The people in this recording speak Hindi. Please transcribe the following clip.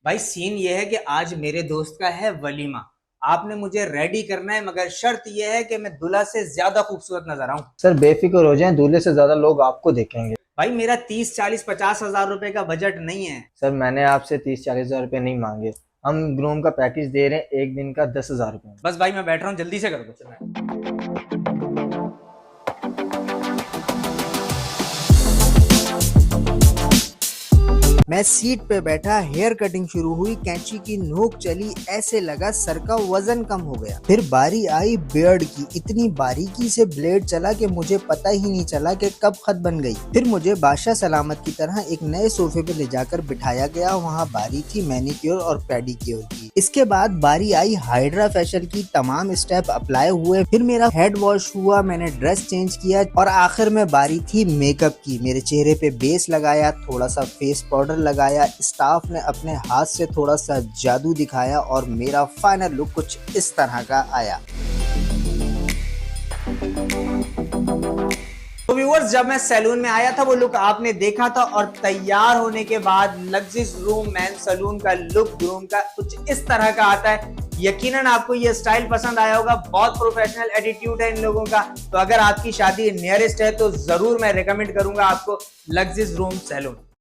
भाई सीन ये है कि आज मेरे दोस्त का है वलीमा। आपने मुझे रेडी करना है, मगर शर्त यह है कि मैं दूल्हा से ज्यादा खूबसूरत नजर आऊं। सर बेफिक्र हो जाएं, दूल्हे से ज्यादा लोग आपको देखेंगे। भाई मेरा 30 40 50 हजार रुपए का बजट नहीं है। सर मैंने आपसे 30-40 हज़ार रुपये नहीं मांगे। हम ग्रूम का पैकेज दे रहे हैं, एक दिन का 10 हज़ार रुपये। बस भाई मैं बैठ रहा हूँ, जल्दी से कर दो। मैं सीट पे बैठा, हेयर कटिंग शुरू हुई, कैंची की नोक चली, ऐसे लगा सर का वजन कम हो गया। फिर बारी आई बियर्ड की, इतनी बारीकी से ब्लेड चला कि मुझे पता ही नहीं चला कि कब खत बन गई। फिर मुझे बादशाह सलामत की तरह एक नए सोफे पे ले जाकर बिठाया गया। वहाँ बारी थी मैनिक्योर और पेडिक्योर की। इसके बाद बारी आई हाइड्रा फेशियल की, तमाम स्टेप अप्लाई हुए। फिर मेरा हेड वॉश हुआ, मैंने ड्रेस चेंज किया और आखिर में बारी थी मेकअप की। मेरे चेहरे पे बेस लगाया, थोड़ा सा फेस पाउडर लगाया, स्टाफ ने अपने हाथ से थोड़ा सा जादू दिखाया और मेरा फाइनल लुक कुछ इस तरह का आया। तो व्यूअर्स, जब मैं सैलून में आया था वो लुक आपने देखा था, और तैयार होने के बाद लग्जरियस रूम मैन सैलून का लुक ग्रूम का कुछ इस तरह का आता है। यकीनन आपको ये स्टाइल पसंद आया होगा, बहुत प्रोफेशनल एटीट्यूड है इन लोगों का। तो अगर आपकी शादी नियरेस्ट है तो जरूर मैं रिकमेंड करूंगा आपको लग्जरियस रूम सैलून।